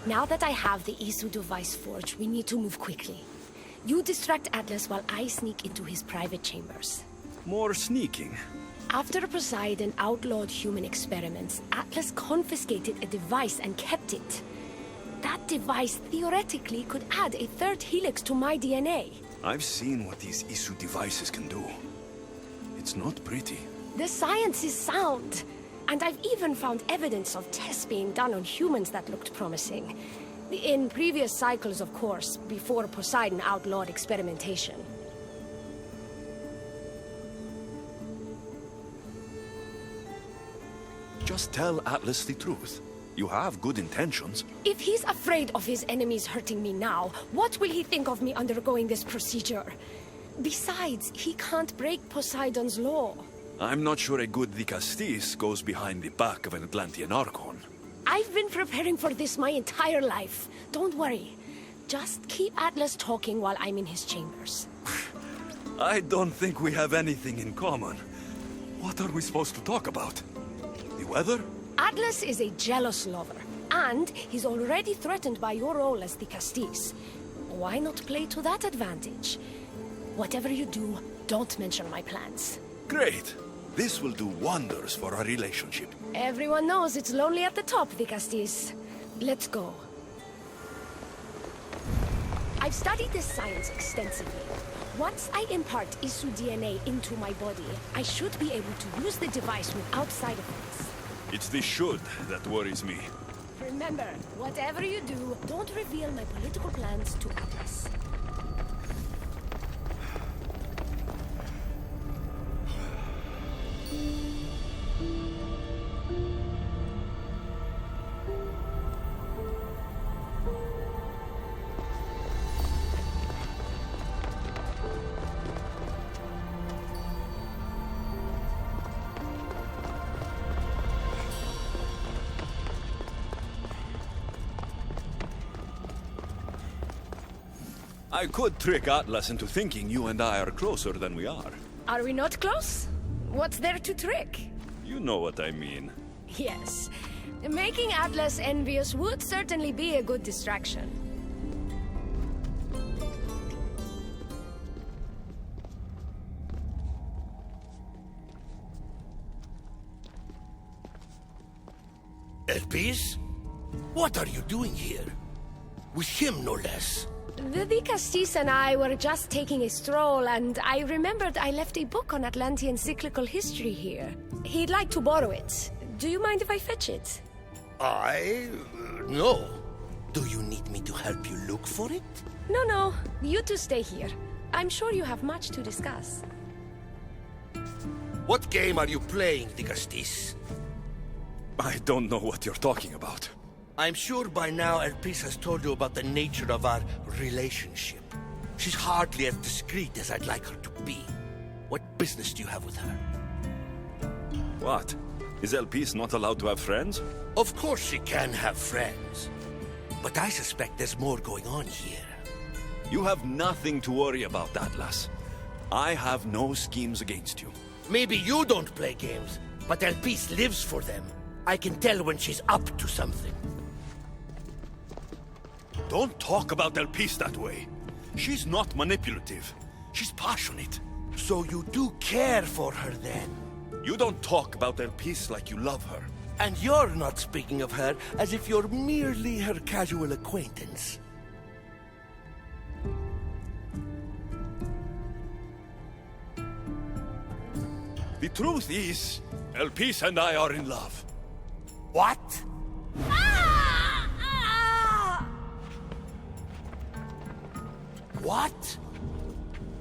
Now that I have the Isu device forged, we need to move quickly. You distract Atlas while I sneak into his private chambers. More sneaking. After Poseidon outlawed human experiments, Atlas confiscated a device and kept it. That device theoretically could add a third helix to my DNA. I've seen what these Isu devices can do. It's not pretty. The science is sound. And I've even found evidence of tests being done on humans that looked promising. In previous cycles, of course, before Poseidon outlawed experimentation. Just tell Atlas the truth. You have good intentions. If he's afraid of his enemies hurting me now, what will he think of me undergoing this procedure? Besides, he can't break Poseidon's law. I'm not sure a good Dicastis goes behind the back of an Atlantean Archon. I've been preparing for this my entire life. Don't worry. Just keep Atlas talking while I'm in his chambers. I don't think we have anything in common. What are we supposed to talk about? The weather? Atlas is a jealous lover, and he's already threatened by your role as the Castis. Why not play to that advantage? Whatever you do, don't mention my plans. Great. This will do wonders for our relationship. Everyone knows it's lonely at the top, the Castis. Let's go. I've studied this science extensively. Once I impart Isu DNA into my body, I should be able to use the device without side effects. It's the should that worries me. Remember, whatever you do, don't reveal my political plans to Atlas. I could trick Atlas into thinking you and I are closer than we are. Are we not close? What's there to trick? You know what I mean. Yes. Making Atlas envious would certainly be a good distraction. Elpis? What are you doing here? With him, no less. The Castis and I were just taking a stroll, and I remembered I left a book on Atlantean cyclical history here. He'd like to borrow it. Do you mind if I fetch it? No. Do you need me to help you look for it? No. You two stay here. I'm sure you have much to discuss. What game are you playing, Dicastis? I don't know what you're talking about. I'm sure by now Elpis has told you about the nature of our relationship. She's hardly as discreet as I'd like her to be. What business do you have with her? What? Is Elpis not allowed to have friends? Of course she can have friends. But I suspect there's more going on here. You have nothing to worry about, Atlas. I have no schemes against you. Maybe you don't play games, but Elpis lives for them. I can tell when she's up to something. Don't talk about Elpis that way. She's not manipulative. She's passionate. So you do care for her then? You don't talk about Elpis like you love her. And you're not speaking of her as if you're merely her casual acquaintance. The truth is, Elpis and I are in love. What? What?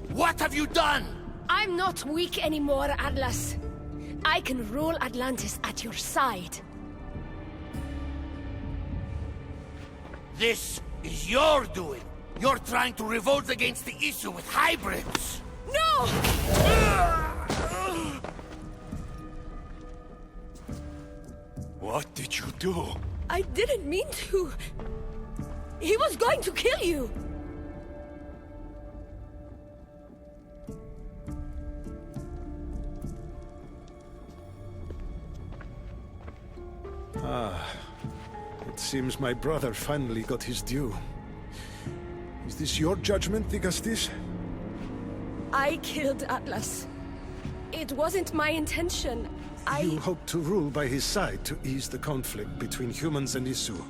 What have you done? I'm not weak anymore, Atlas. I can rule Atlantis at your side. This is your doing. You're trying to revolt against the issue with hybrids. No! What did you do? I didn't mean to. He was going to kill you. It seems my brother finally got his due. Is this your judgment, Digastis? I killed Atlas. It wasn't my intention. You hoped to rule by his side to ease the conflict between humans and Isu.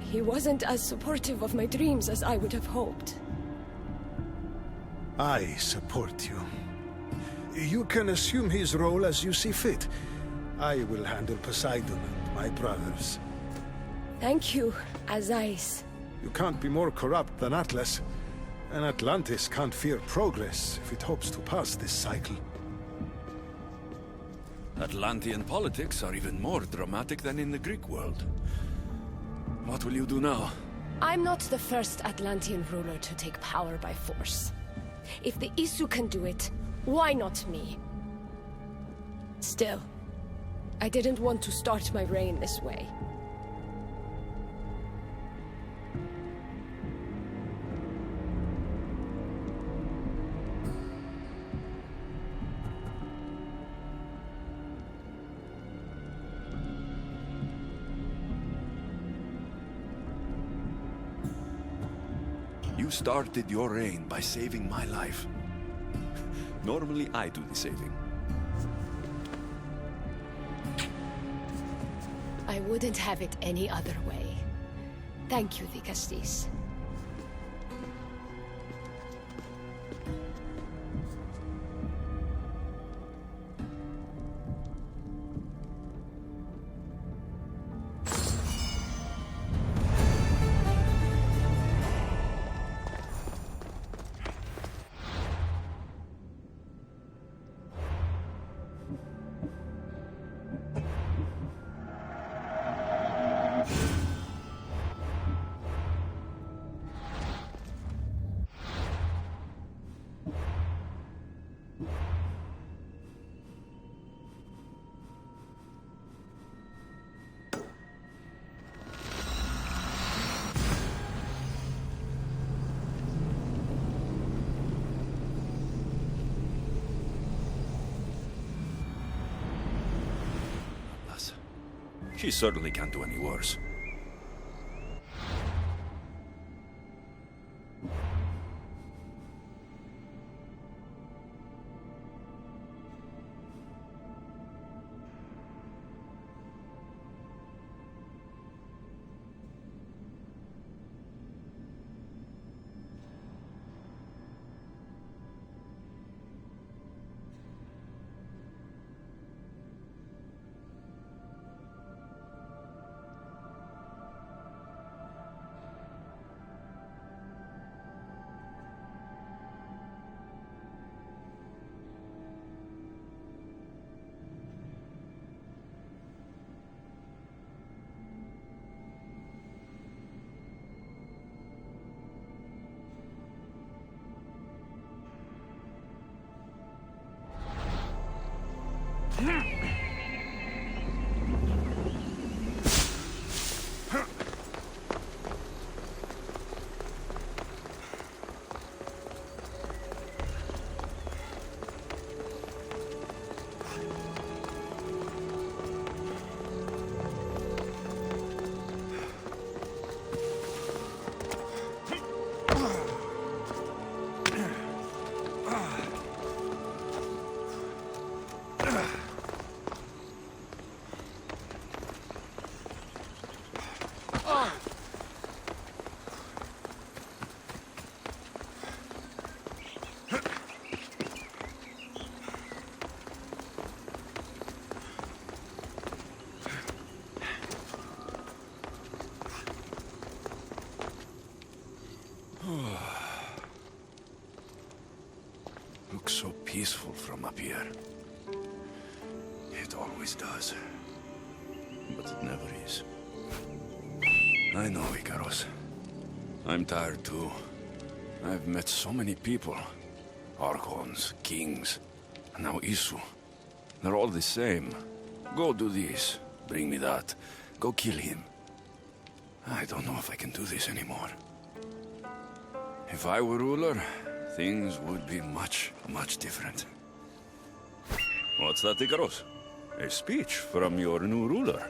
He wasn't as supportive of my dreams as I would have hoped. I support you. You can assume his role as you see fit. I will handle Poseidon and my brothers. Thank you, Azais. You can't be more corrupt than Atlas. And Atlantis can't fear progress if it hopes to pass this cycle. Atlantean politics are even more dramatic than in the Greek world. What will you do now? I'm not the first Atlantean ruler to take power by force. If the Isu can do it, why not me? Still, I didn't want to start my reign this way. You started your reign by saving my life. Normally, I do the saving. I wouldn't have it any other way. Thank you, Digastis. She certainly can't do any worse. Looks so peaceful from up here. It always does. But it never is. I know, Ikaros. I'm tired too. I've met so many people. Archons, kings, and now Isu. They're all the same. Go do this, bring me that. Go kill him. I don't know if I can do this anymore. If I were ruler, things would be much, much different. What's that, Ikaros? A speech from your new ruler.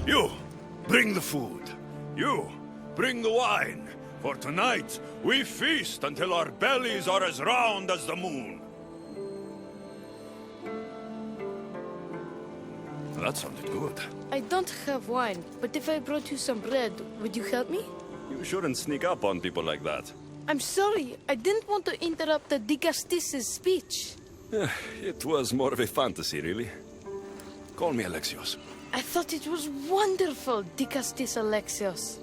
You, bring the food. You, bring the wine. For tonight, we feast until our bellies are as round as the moon. That sounded good. I don't have wine, but if I brought you some bread, would you help me? You shouldn't sneak up on people like that. I'm sorry, I didn't want to interrupt the Dicastis' speech. It was more of a fantasy, really. Call me Alexios. I thought it was wonderful, Dicastis Alexios.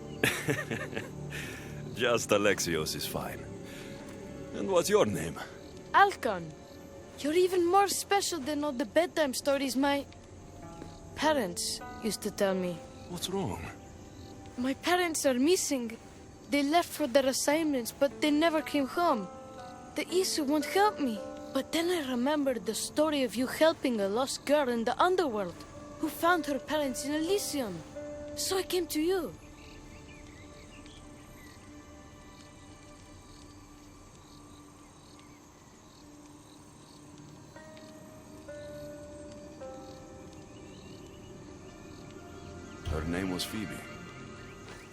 Just Alexios is fine. And what's your name? Alcon, you're even more special than all the bedtime stories my parents used to tell me. What's wrong? My parents are missing. They left for their assignments, but they never came home. The Isu won't help me. But then I remembered the story of you helping a lost girl in the underworld, who found her parents in Elysium. So I came to you. Her name was Phoebe.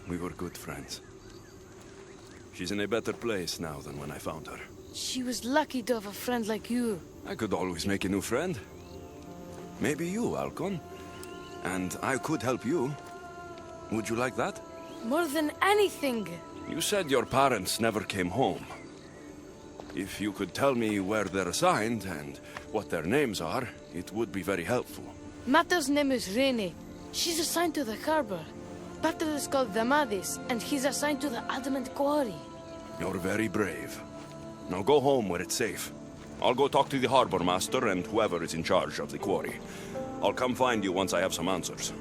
We were good friends. She's in a better place now than when I found her. She was lucky to have a friend like you. I could always make a new friend. Maybe you, Alcon. And I could help you. Would you like that? More than anything. You said your parents never came home. If you could tell me where they're assigned and what their names are, it would be very helpful. Mata's name is Rene. She's assigned to the harbor. Pater is called Damadis, and he's assigned to the Adamant Quarry. You're very brave. Now go home where it's safe. I'll go talk to the harbor master and whoever is in charge of the quarry. I'll come find you once I have some answers.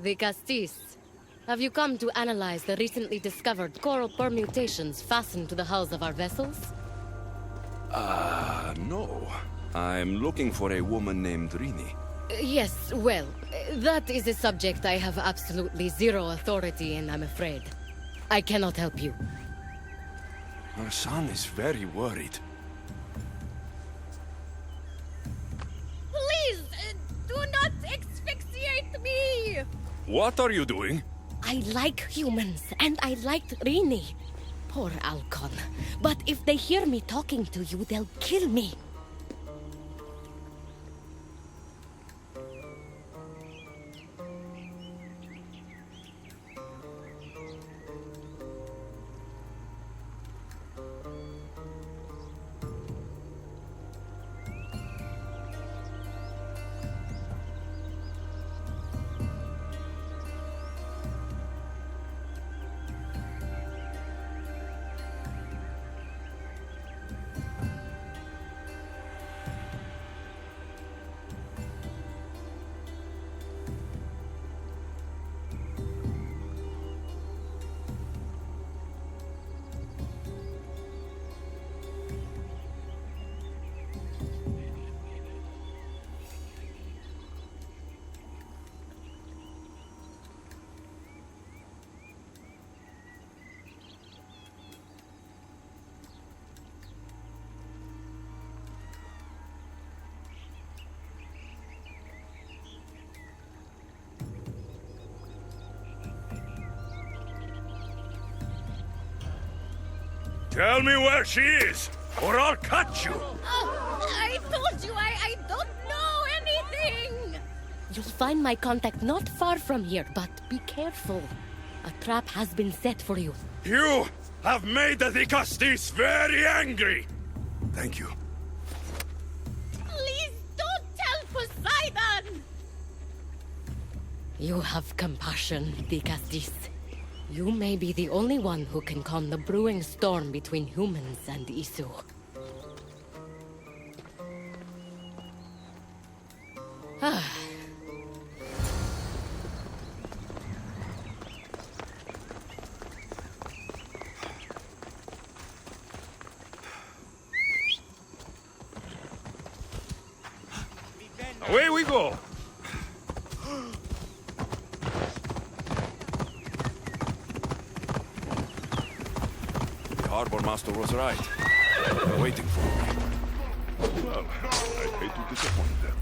the Castis. Have you come to analyze the recently discovered coral permutations fastened to the hulls of our vessels? No. I'm looking for a woman named Rini. Yes, well, that is a subject I have absolutely zero authority in, I'm afraid. I cannot help you. Our son is very worried. Please, do not asphyxiate me! What are you doing? I like humans, and I liked Rini. Poor Alcon. But if they hear me talking to you, they'll kill me. Tell me where she is, or I'll cut you! I told you I don't know anything! You'll find my contact not far from here, but be careful. A trap has been set for you. You have made the Castis very angry! Thank you. Please don't tell Poseidon! You have compassion, Castis. You may be the only one who can calm the brewing storm between humans and Isu. Away we go! The harbor master was right. They're waiting for me. Well, I hate to disappoint them.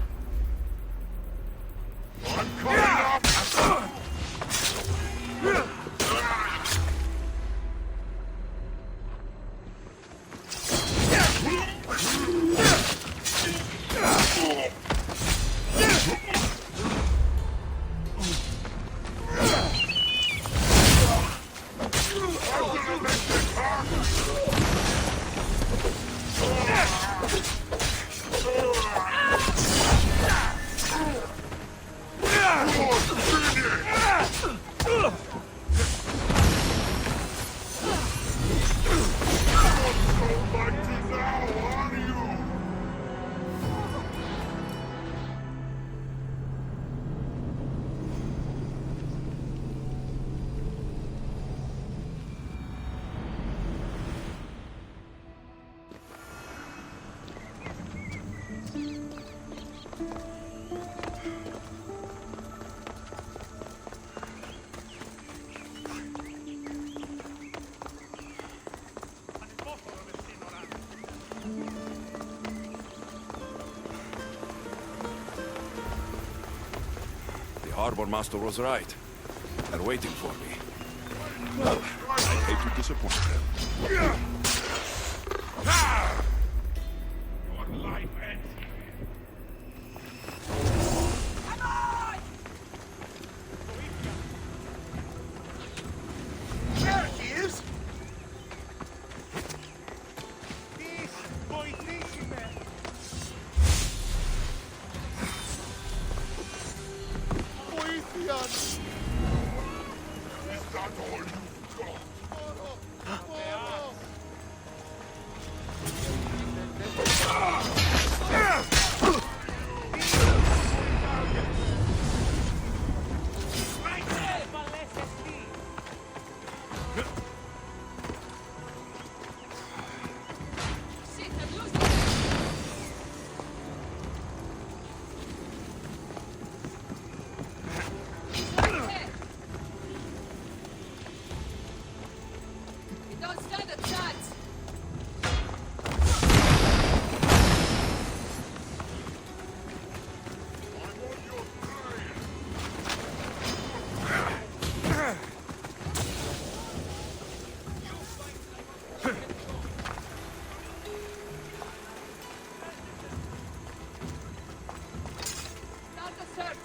I'm coming up! The harbor master was right. They're waiting for me. Well, I hate to disappoint them. Your life ends here. There he is! don't stand a chance! Start the search!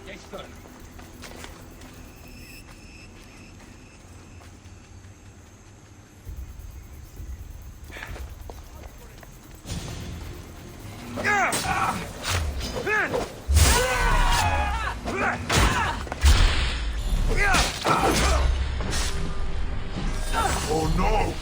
Yes, sir. Oh no!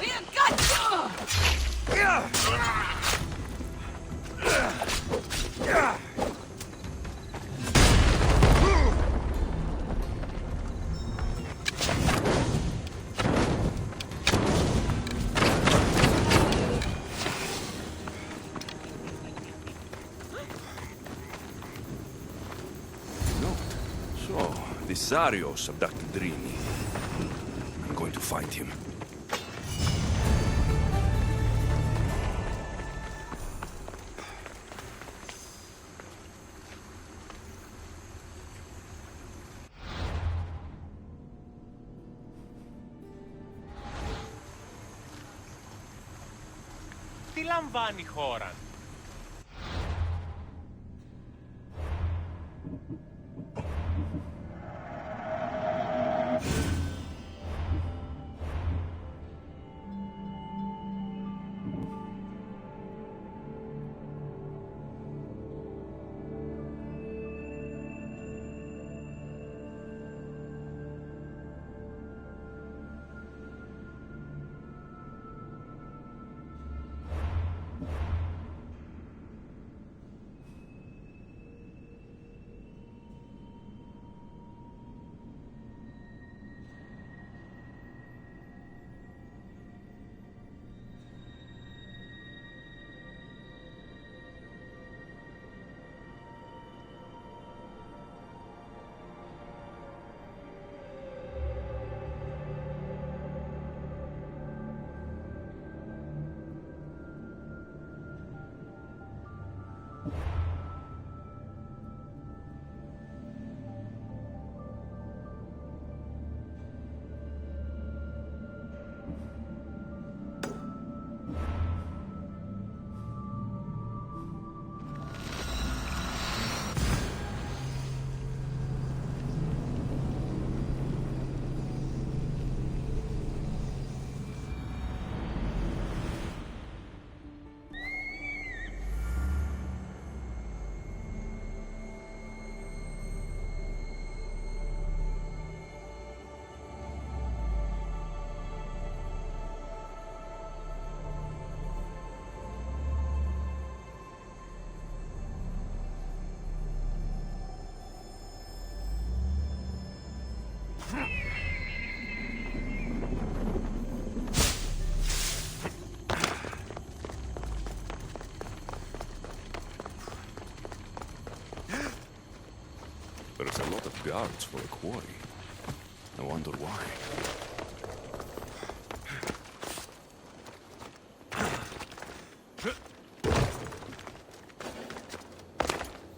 We have got you! Note. So, Visarios abducted Drini. I'm going to find him. Τι λαμβάνει η χώρα? There's a lot of guards for a quarry. I wonder why.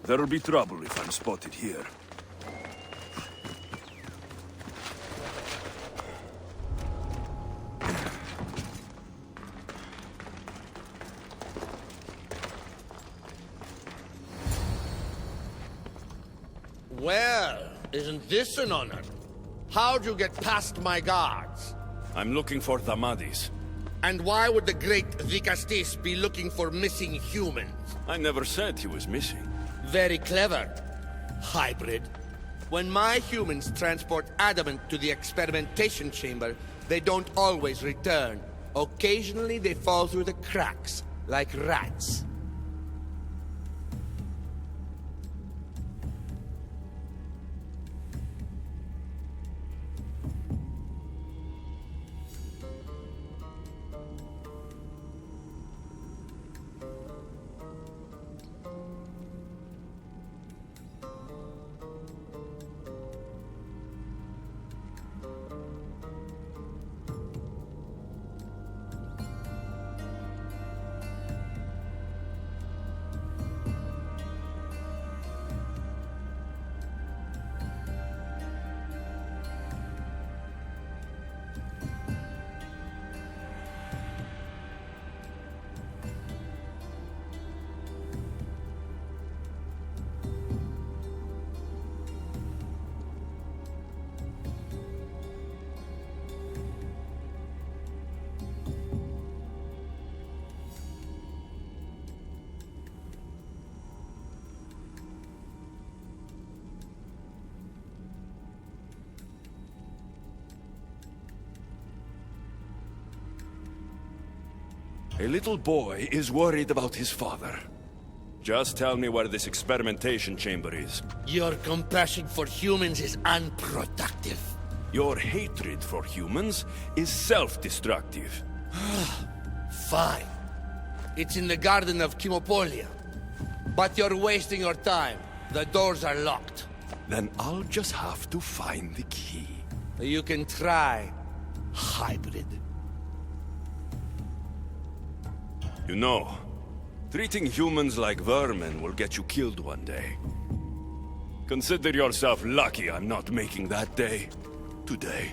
There'll be trouble if I'm spotted here. Isn't this an honor? How'd you get past my guards? I'm looking for Thamadis. And why would the great Vikastis be looking for missing humans? I never said he was missing. Very clever. Hybrid. When my humans transport adamant to the experimentation chamber, they don't always return. Occasionally they fall through the cracks, like rats. A little boy is worried about his father. Just tell me where this experimentation chamber is. Your compassion for humans is unproductive. Your hatred for humans is self-destructive. Fine. It's in the Garden of Kimopolia. But you're wasting your time. The doors are locked. Then I'll just have to find the key. You can try, hybrid. You know, treating humans like vermin will get you killed one day. Consider yourself lucky I'm not making that day today.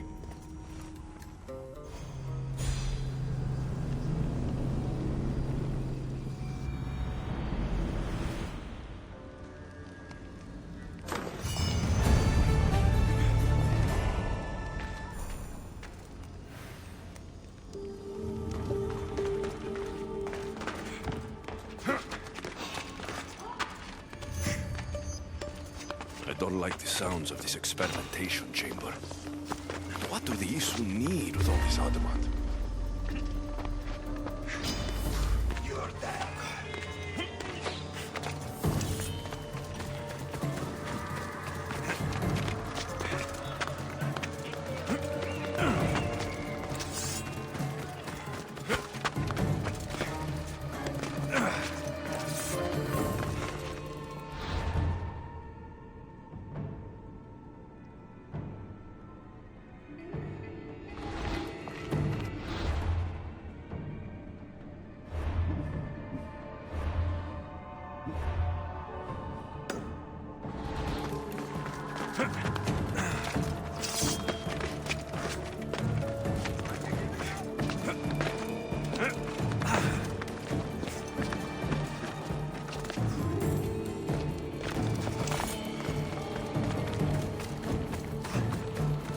I don't like the sounds of this experimentation chamber. And what do the Isu need with all this adamant? You're dead.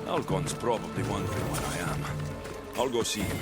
Algon's probably wondering where I am. I'll go see him.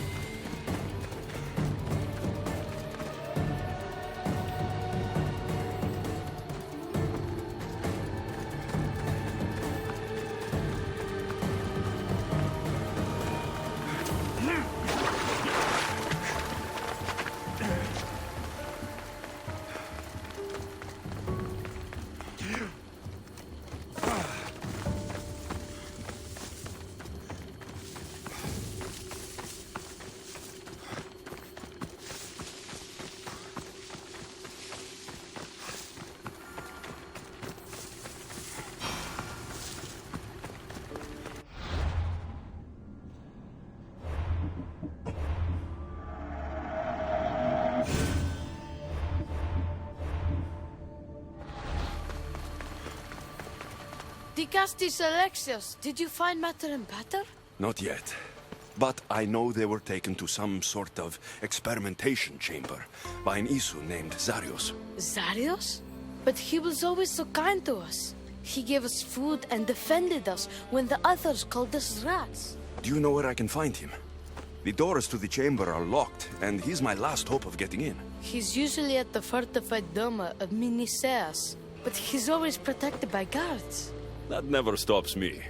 Dicastis Alexios, did you find Matter and Pater? Not yet. But I know they were taken to some sort of experimentation chamber by an Isu named Zarios. Zarios? But he was always so kind to us. He gave us food and defended us when the others called us rats. Do you know where I can find him? The doors to the chamber are locked, and he's my last hope of getting in. He's usually at the fortified Doma of Miniseas, but he's always protected by guards. That never stops me.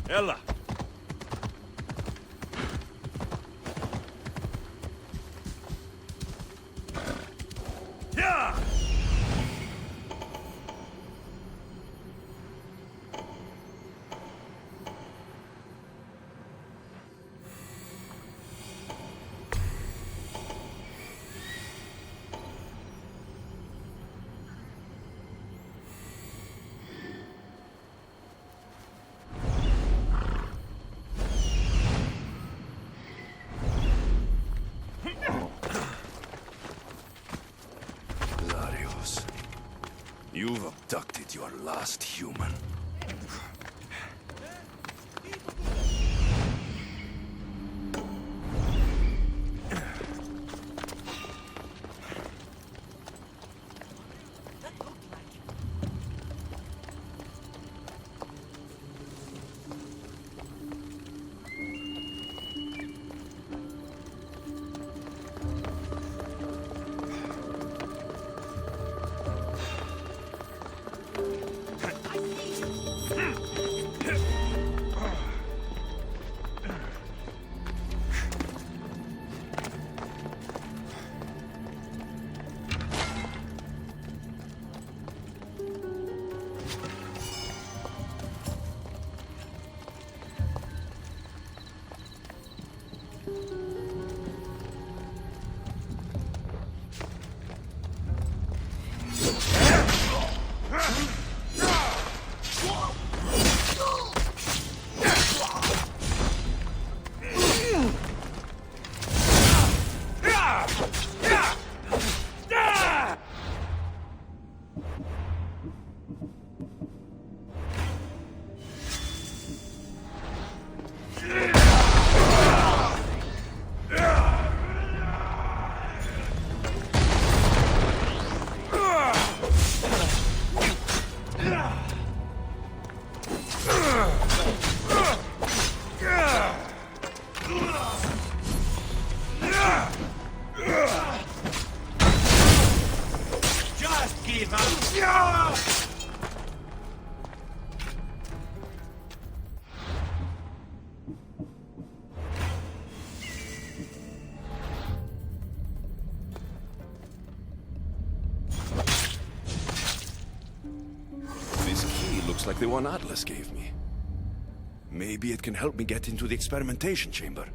Ella! Yeah! You've abducted your last human. Like the one Atlas gave me. Maybe it can help me get into the experimentation chamber.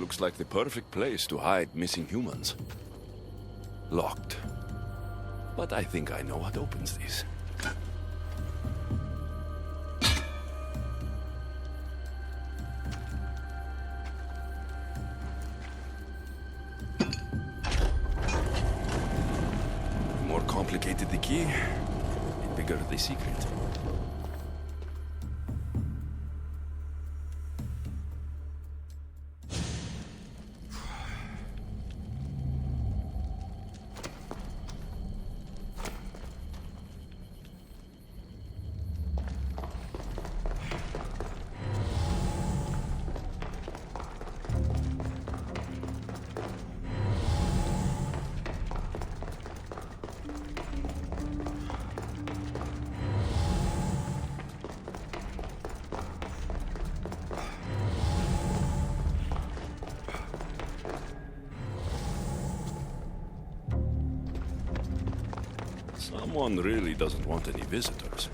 looks like the perfect place to hide missing humans. Locked. But I think I know what opens these. The more complicated the key, the bigger the secret. Someone really doesn't want any visitors.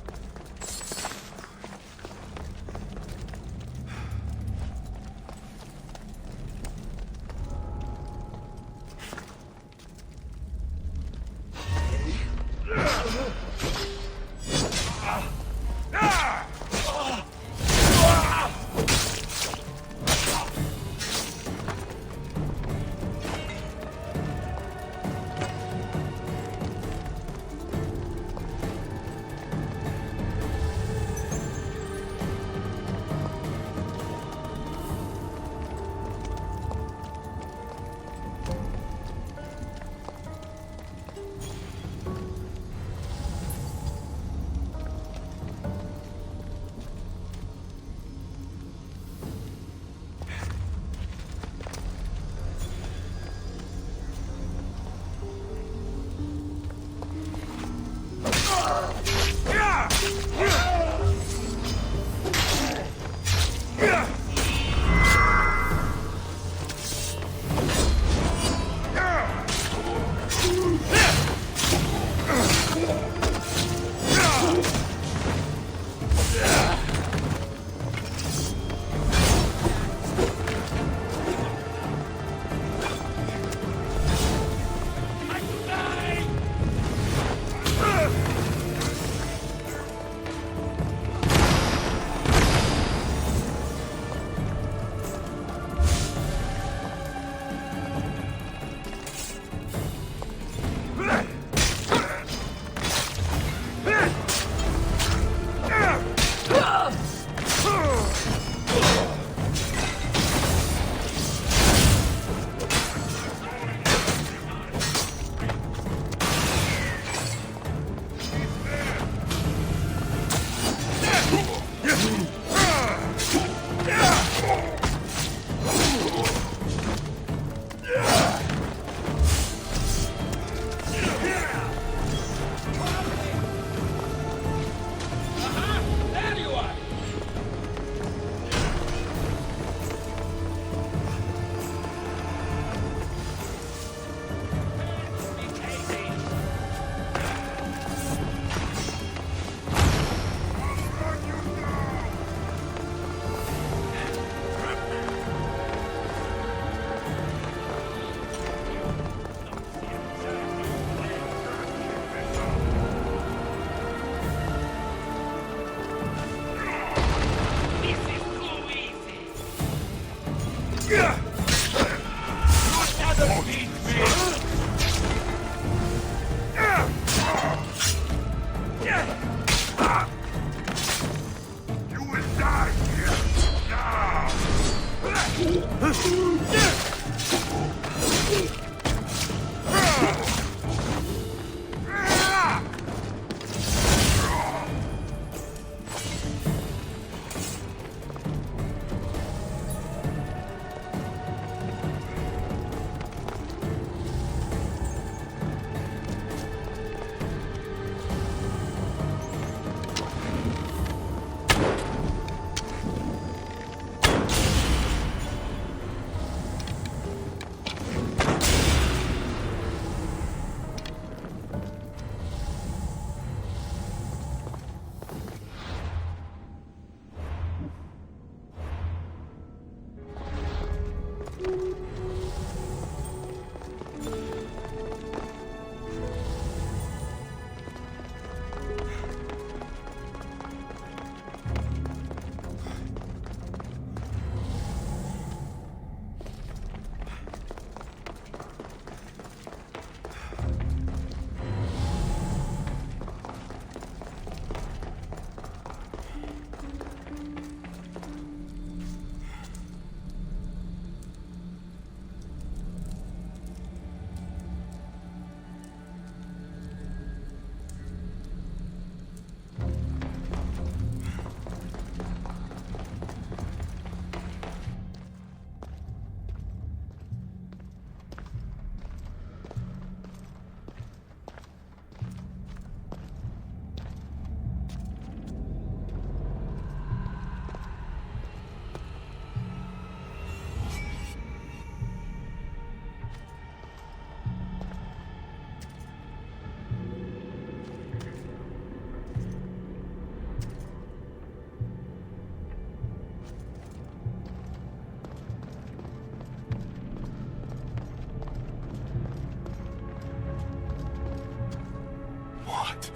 What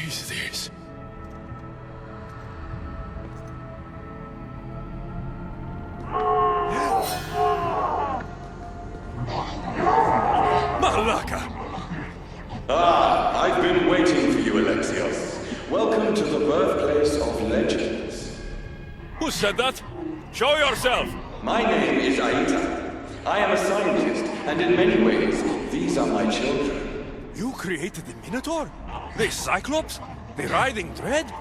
is this? Malaka! Ah, I've been waiting for you, Alexios. Welcome to the birthplace of legends. Who said that? Show yourself! My name is Aita. I am a scientist, and in many ways, these are my children. You created the Minotaur? The Cyclops? The Writhing Dread?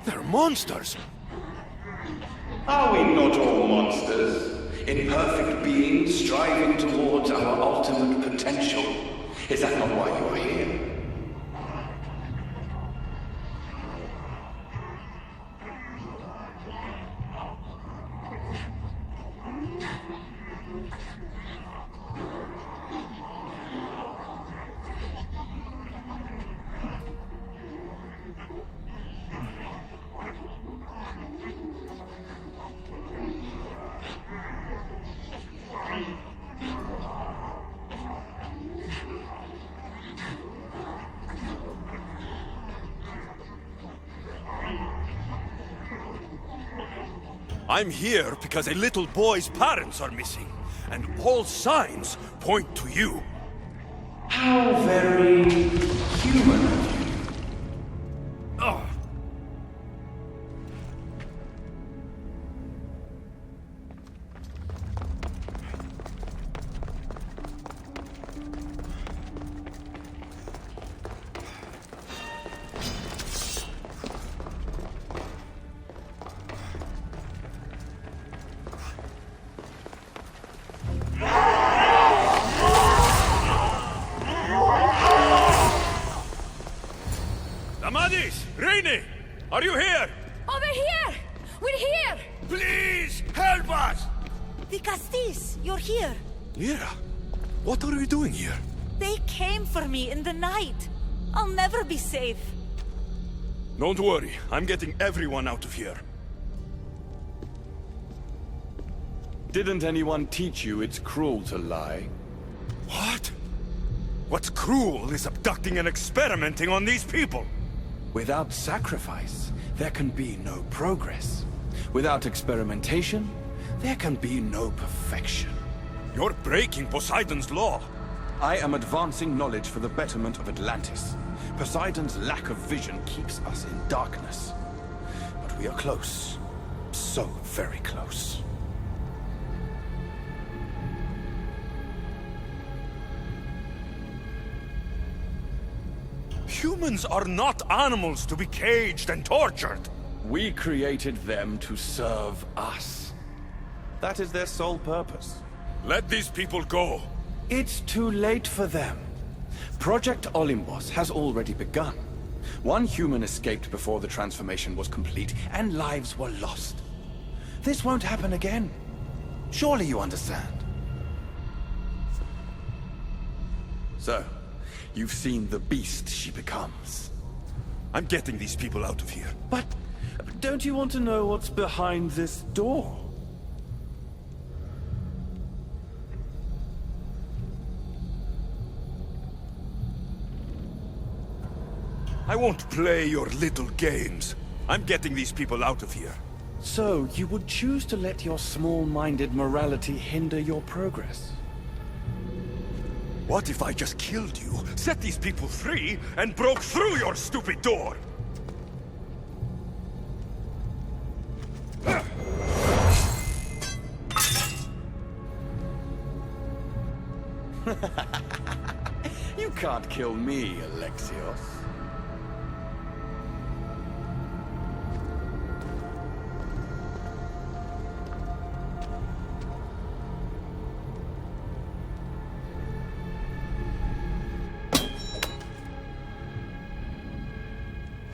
They're monsters! Are we not all monsters? Imperfect beings striving towards our ultimate potential. Is that not why you are here? I'm here because a little boy's parents are missing, and all signs point to you. How very human of you. Oh. Are you here? Over here! We're here! Please, help us! Vicastis, you're here. Lyra, what are you doing here? They came for me in the night. I'll never be safe. Don't worry, I'm getting everyone out of here. Didn't anyone teach you it's cruel to lie? What? What's cruel is abducting and experimenting on these people. Without sacrifice, there can be no progress. Without experimentation, there can be no perfection. You're breaking Poseidon's law. I am advancing knowledge for the betterment of Atlantis. Poseidon's lack of vision keeps us in darkness. But we are close. So very close. Humans are not animals to be caged and tortured. We created them to serve us. That is their sole purpose. Let these people go. It's too late for them. Project Olympus has already begun. One human escaped before the transformation was complete, and lives were lost. This won't happen again. Surely you understand. So, you've seen the beast she becomes. I'm getting these people out of here. But don't you want to know what's behind this door? I won't play your little games. I'm getting these people out of here. So, you would choose to let your small-minded morality hinder your progress? What if I just killed you, set these people free, and broke through your stupid door? You can't kill me, Alexios.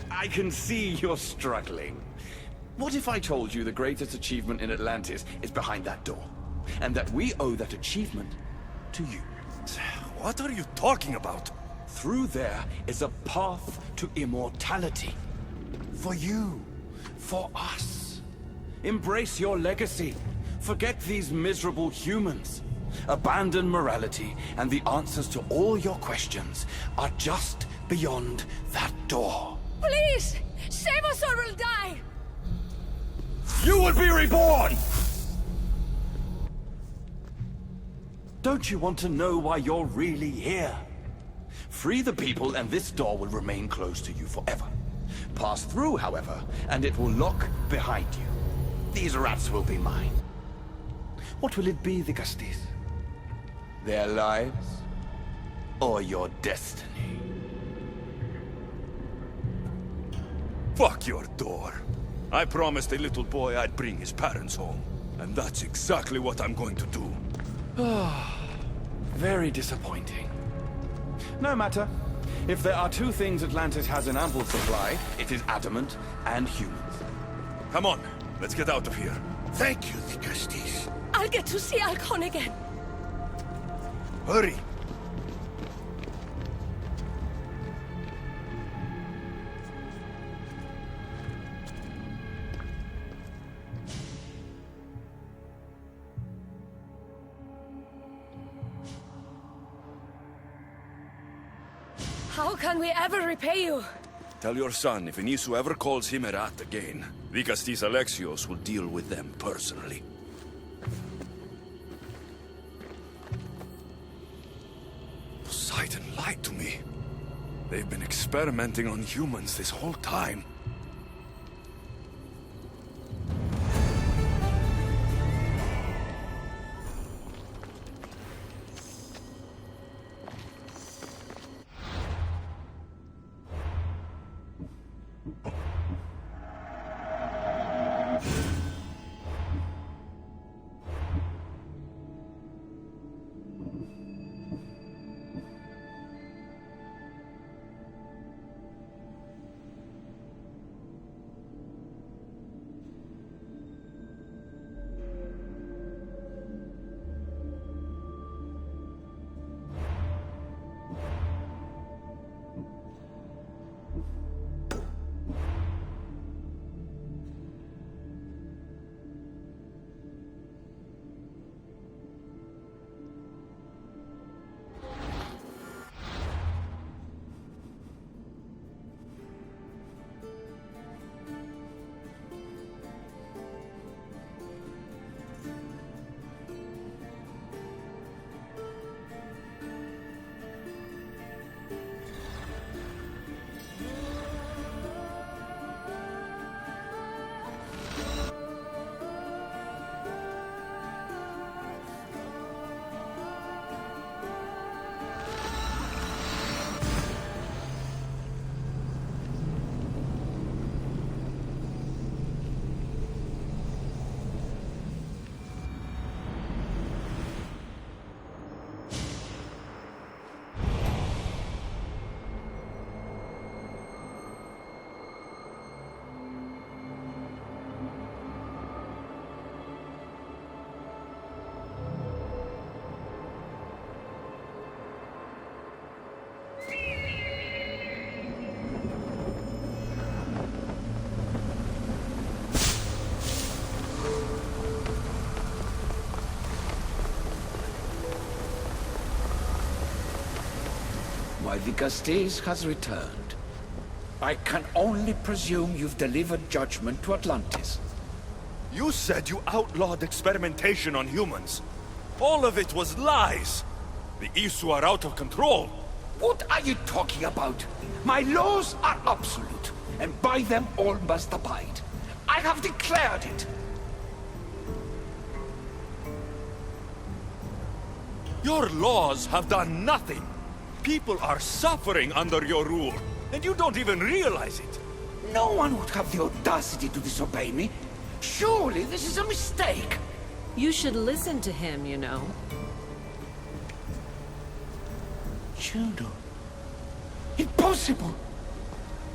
I can see you're struggling. What if I told you the greatest achievement in Atlantis is behind that door? And that we owe that achievement to you? What are you talking about? Through there is a path to immortality. For you. For us. Embrace your legacy. Forget these miserable humans. Abandon morality, and the answers to all your questions are just beyond that door. Please! Save us or we'll die! You will be reborn! Don't you want to know why you're really here? Free the people and this door will remain closed to you forever. Pass through, however, and it will lock behind you. These rats will be mine. What will it be, the Castis? Their lives? Or your destiny? Fuck your door. I promised a little boy I'd bring his parents home. And that's exactly what I'm going to do. Very disappointing. No matter. If there are two things Atlantis has in ample supply, it is adamant and humans. Come on, let's get out of here. Thank you, the Castis. I'll get to see Alcon again. Hurry! How can we ever repay you? Tell your son if Inisu ever calls him a rat again, Vicastis Alexios will deal with them personally. Poseidon lied to me. They've been experimenting on humans this whole time. Why, the Castis has returned. I can only presume you've delivered judgment to Atlantis. You said you outlawed experimentation on humans. All of it was lies. The Isu are out of control. What are you talking about? My laws are absolute, and by them all must abide. I have declared it. Your laws have done nothing. People are suffering under your rule, and you don't even realize it. No one would have the audacity to disobey me. Surely this is a mistake. You should listen to him, you know. Juno. Impossible!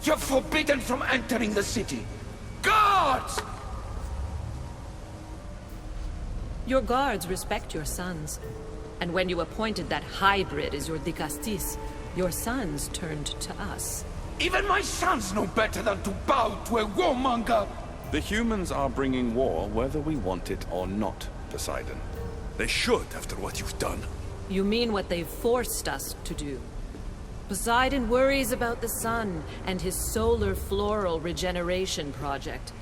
You're forbidden from entering the city. Guards! Your guards respect your sons. And when you appointed that hybrid as your Dicastis, your sons turned to us. Even my sons know better than to bow to a warmonger! The humans are bringing war whether we want it or not, Poseidon. They should, after what you've done. You mean what they've forced us to do? Poseidon worries about the sun and his solar floral regeneration project.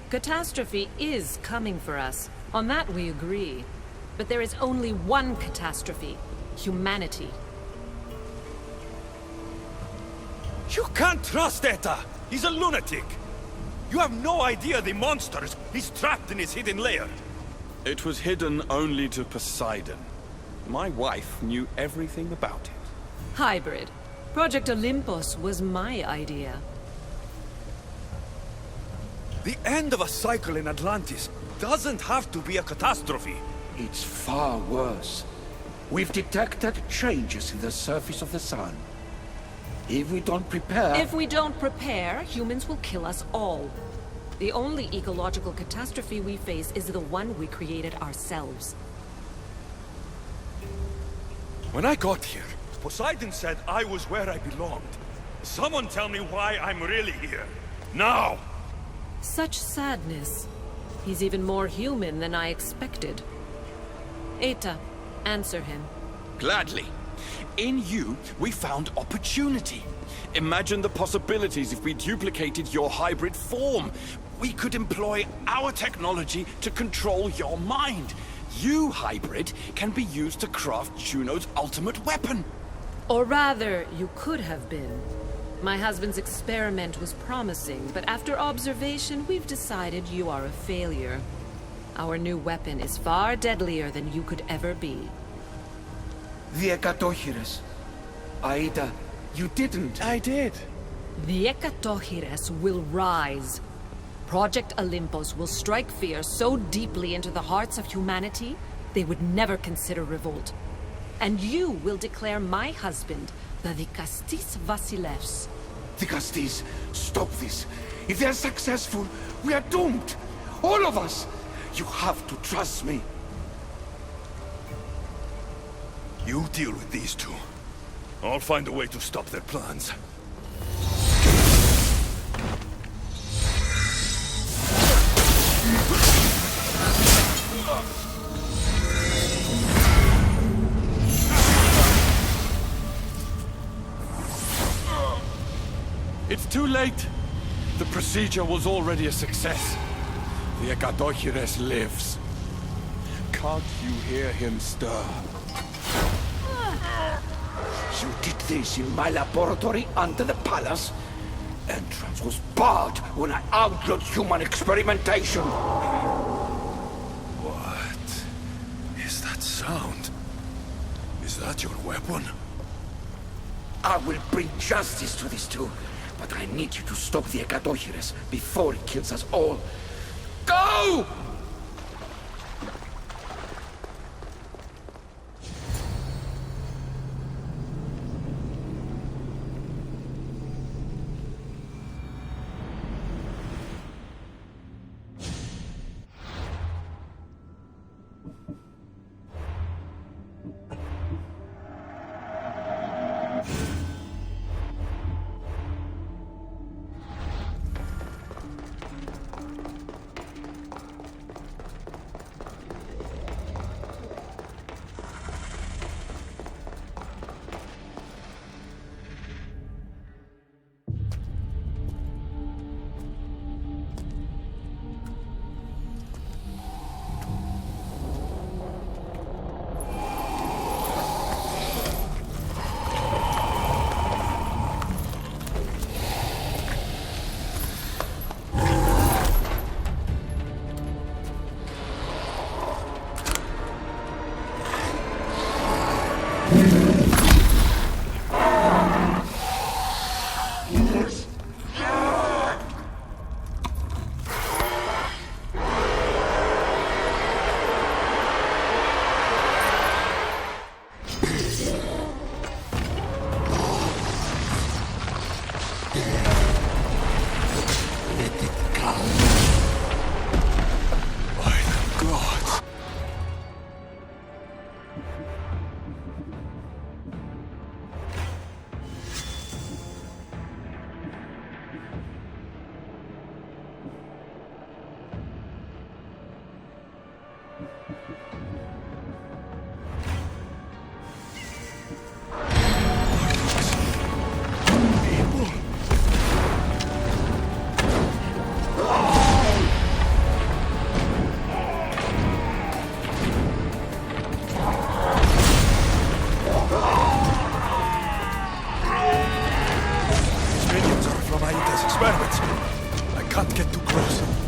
Catastrophe is coming for us. On that we agree. But there is only one catastrophe: humanity. You can't trust Eta! He's a lunatic! You have no idea the monsters he's trapped in his hidden lair! It was hidden only to Poseidon. My wife knew everything about it. Hybrid. Project Olympus was my idea. The end of a cycle in Atlantis doesn't have to be a catastrophe. It's far worse. We've detected changes in the surface of the sun. If we don't prepare... If we don't prepare, humans will kill us all. The only ecological catastrophe we face is the one we created ourselves. When I got here, Poseidon said I was where I belonged. Someone tell me why I'm really here. Now! Such sadness. He's even more human than I expected. Eta, answer him. Gladly. In you, we found opportunity. Imagine the possibilities if we duplicated your hybrid form. We could employ our technology to control your mind. You, hybrid, can be used to craft Juno's ultimate weapon. Or rather, you could have been. My husband's experiment was promising, but after observation, we've decided you are a failure. Our new weapon is far deadlier than you could ever be. The Ekatochires. Aida, you didn't. I did. The Ekatochires will rise. Project Olympus will strike fear so deeply into the hearts of humanity, they would never consider revolt. And you will declare my husband the Dikastis Vasilevs. Dikastis, stop this. If they're successful, we are doomed. All of us. You have to trust me. You deal with these two. I'll find a way to stop their plans. It's too late. The procedure was already a success. The Ekatochires lives. Can't you hear him stir? You did this in my laboratory under the palace. Entrance was barred when I outlawed human experimentation. What is that sound? Is that your weapon? I will bring justice to these two, but I need you to stop the Ekatochires before it kills us all. Go! experiments. I can't get too close.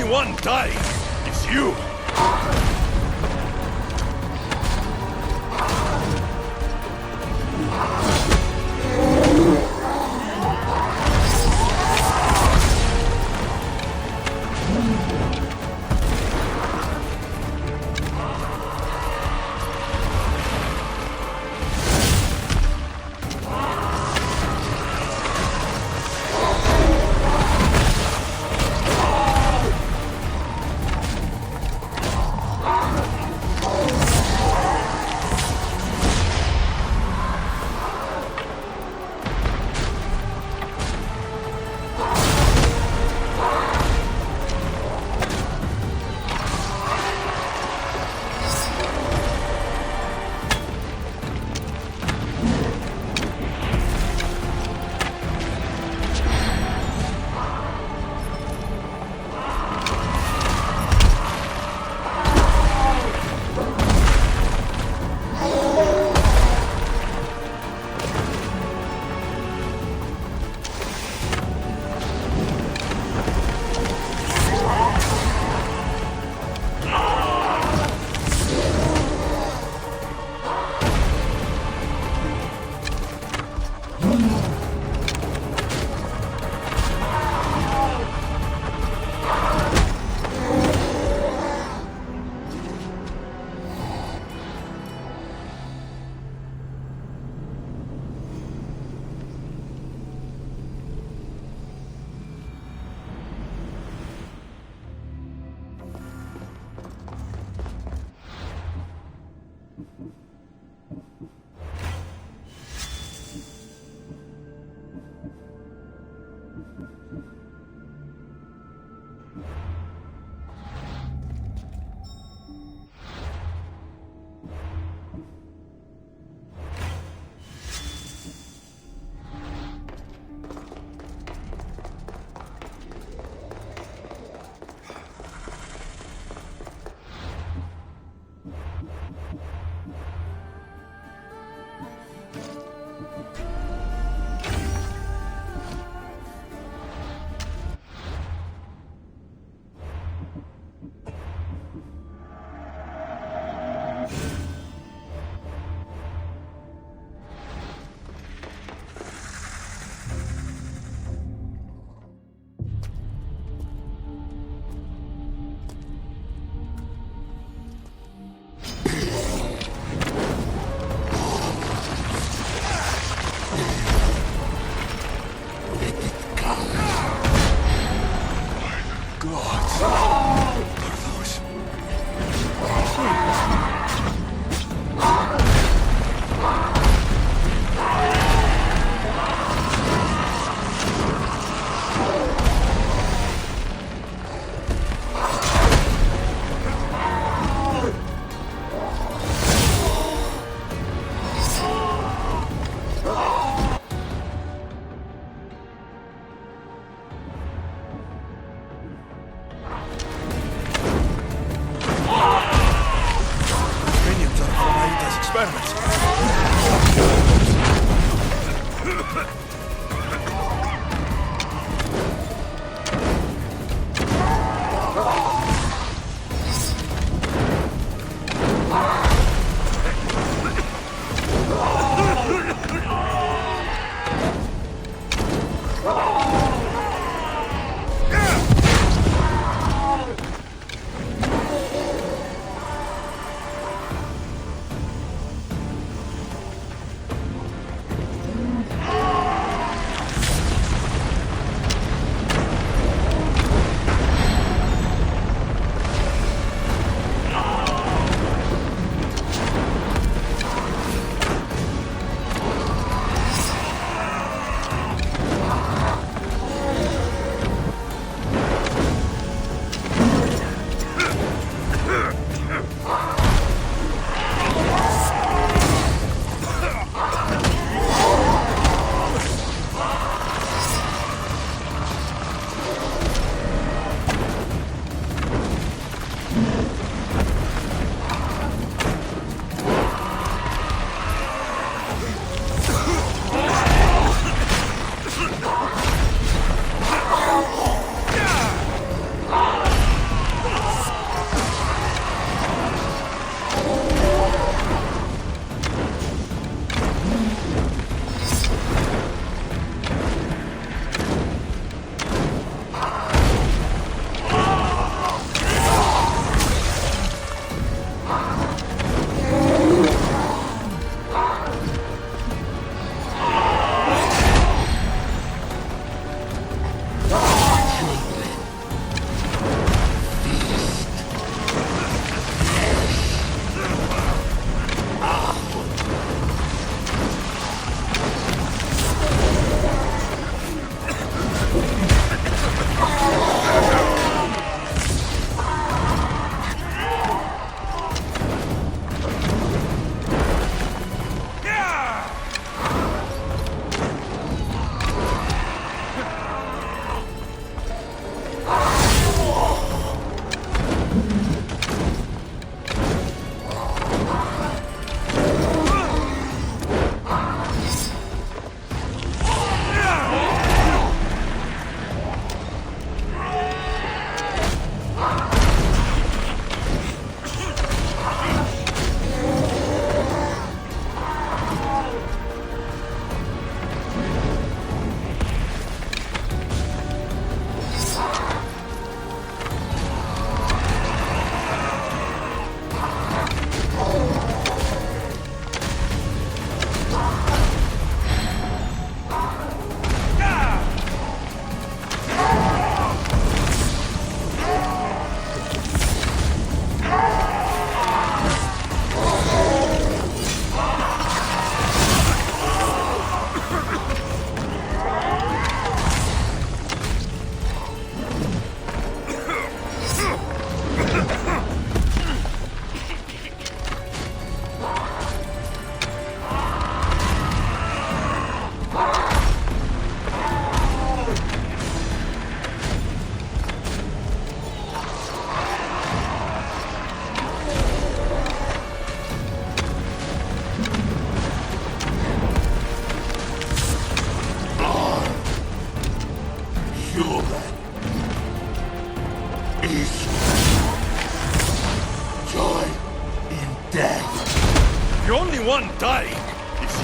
one dies, it's you.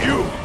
you!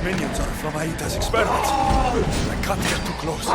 minions are from Aita's experiments. I can't get too close.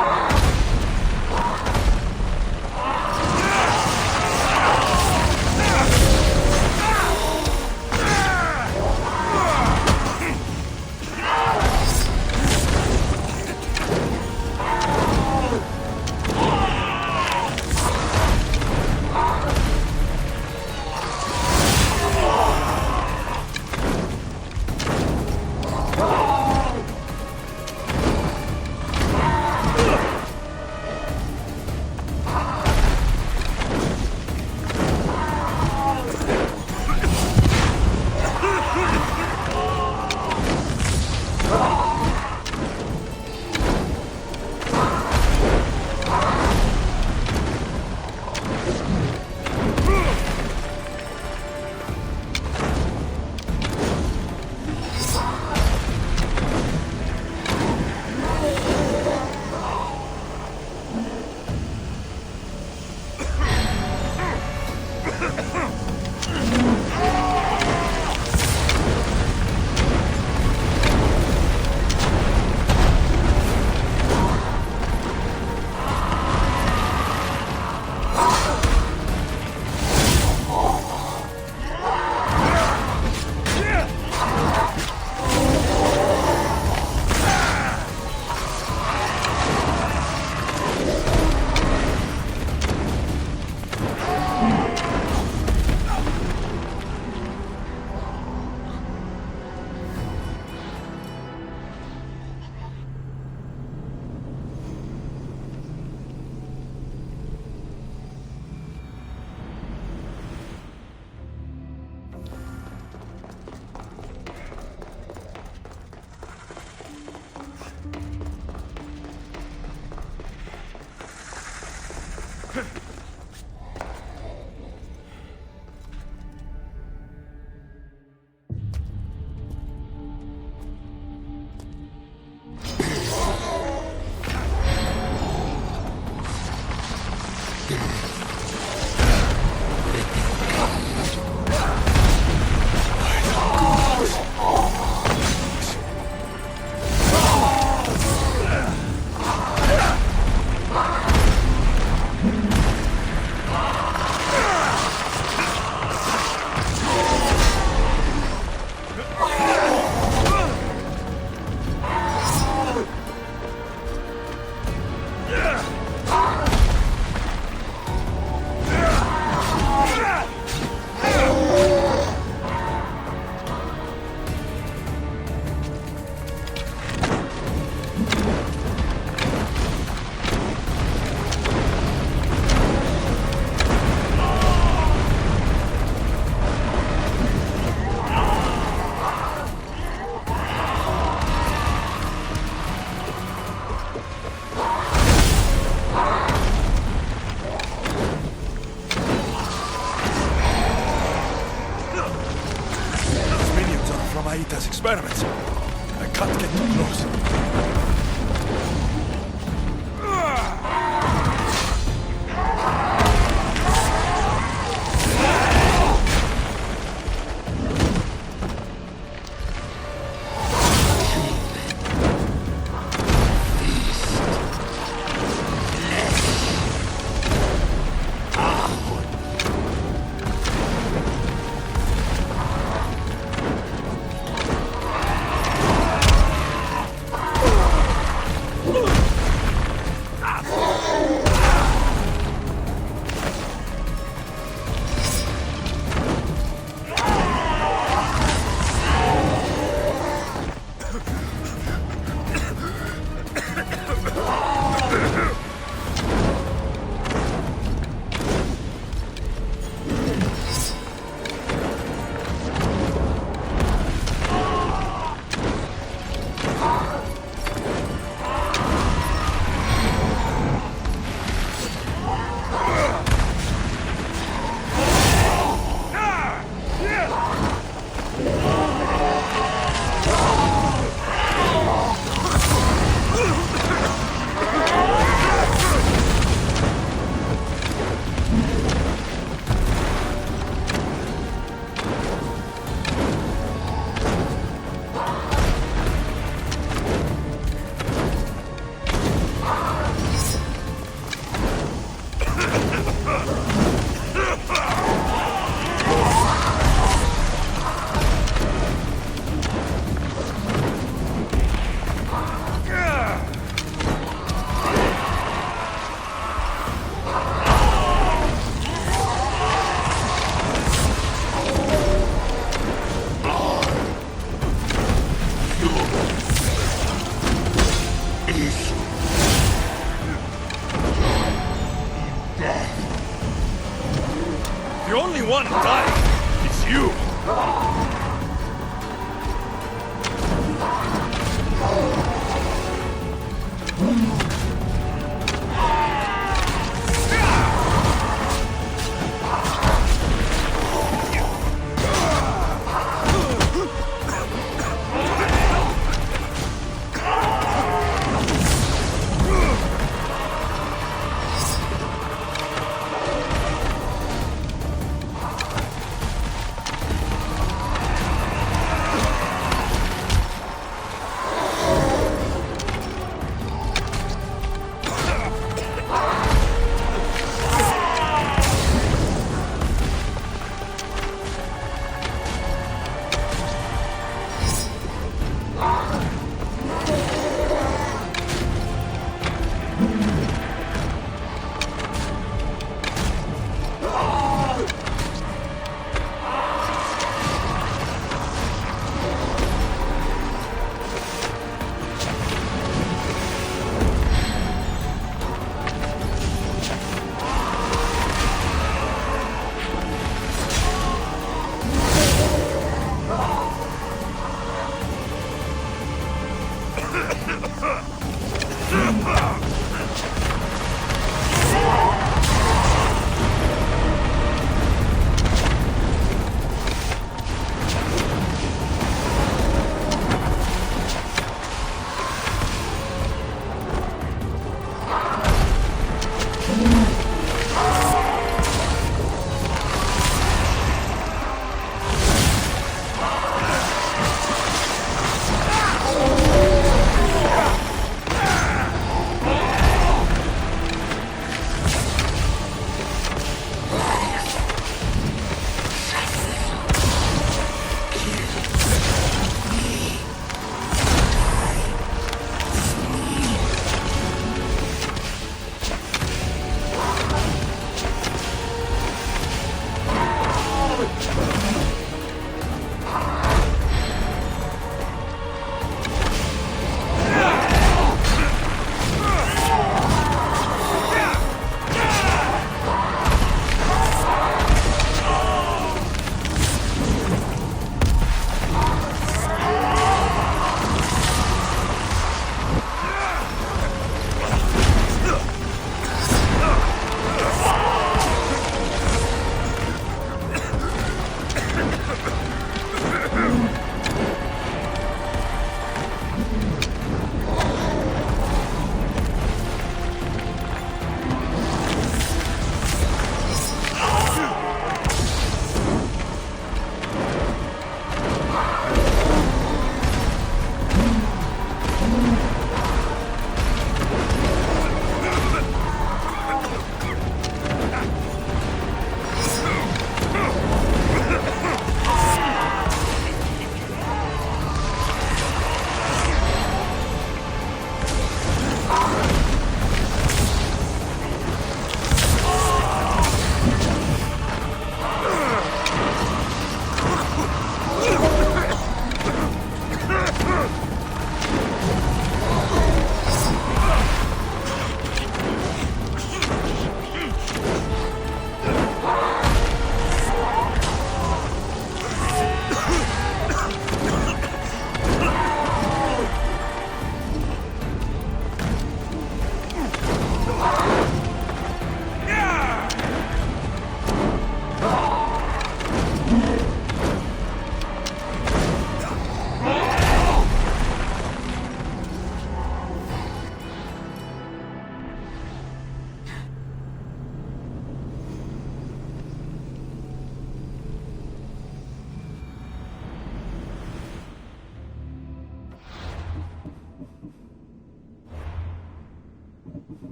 from Aita's experiments. I can't get too close.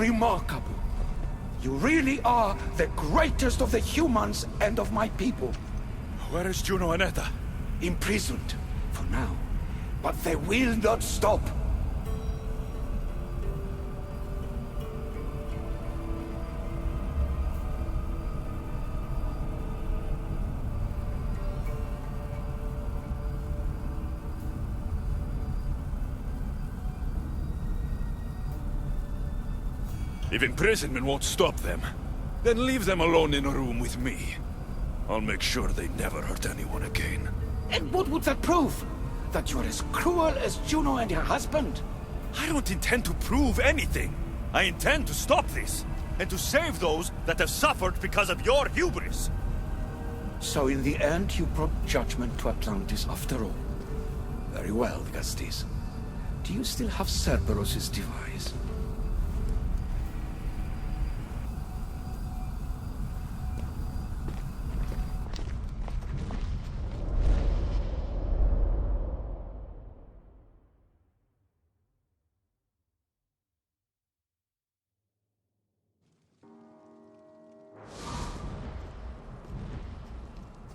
Remarkable. You really are the greatest of the humans and of my people. Where is Juno and Etta? Imprisoned, for now. But they will not stop. If imprisonment won't stop them, then leave them alone in a room with me. I'll make sure they never hurt anyone again. And what would that prove? That you're as cruel as Juno and her husband? I don't intend to prove anything. I intend to stop this, and to save those that have suffered because of your hubris. So in the end, you brought judgment to Atlantis after all. Very well, Gastis. Do you still have Cerberus' device?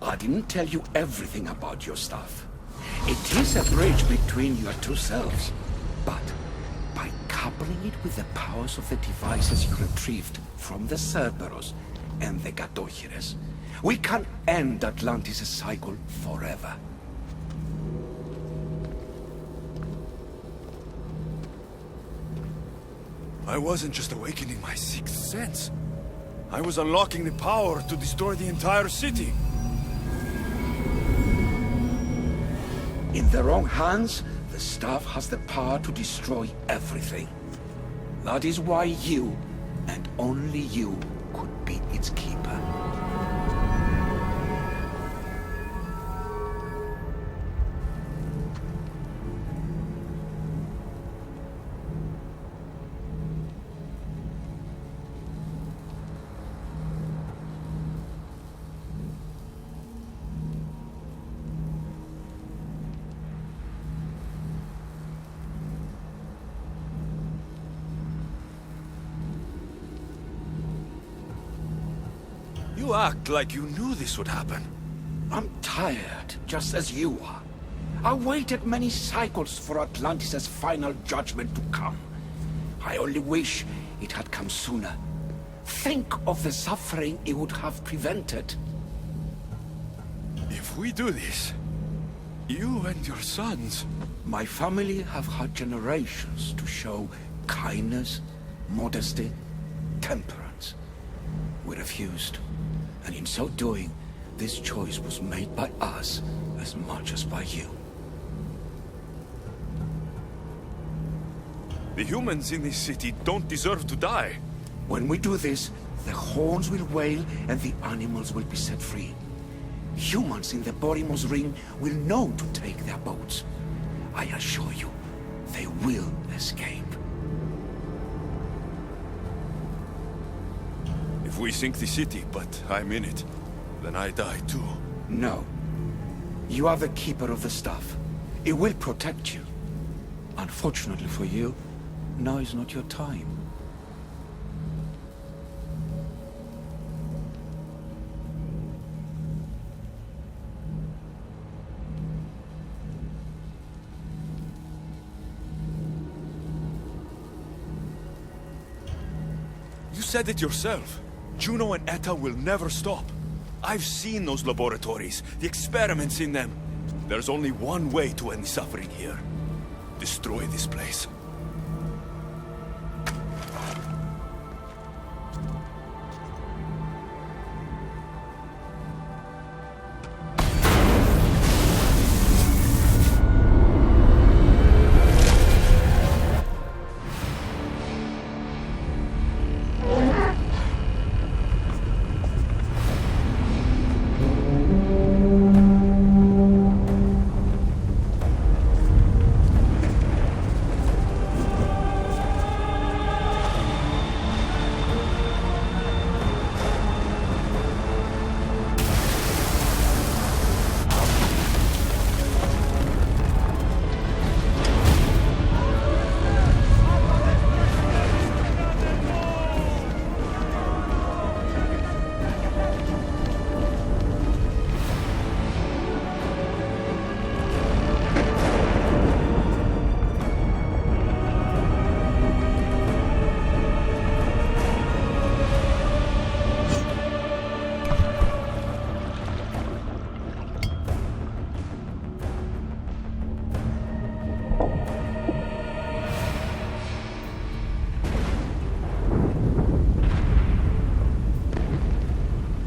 I didn't tell you everything about your stuff. It is a bridge between your two selves. But by coupling it with the powers of the devices you retrieved from the Cerberus and the Gatochires, we can end Atlantis' cycle forever. I wasn't just awakening my sixth sense. I was unlocking the power to destroy the entire city. In the wrong hands, the staff has the power to destroy everything. That is why you, and only you, could be its keeper. You act like you knew this would happen. I'm tired, just as you are. I waited many cycles for Atlantis' final judgment to come. I only wish it had come sooner. Think of the suffering it would have prevented. If we do this, you and your sons... My family have had generations to show kindness, modesty, temperance. We refused. And in so doing, this choice was made by us as much as by you. The humans in this city don't deserve to die. When we do this, the horns will wail and the animals will be set free. Humans in the Borimos Ring will know to take their boats. I assure you, they will escape. If we sink the city, but I'm in it, then I die too. No. You are the keeper of the staff. It will protect you. Unfortunately for you, now is not your time. You said it yourself. Juno and Etta will never stop. I've seen those laboratories, the experiments in them. There's only one way to end the suffering here. Destroy this place.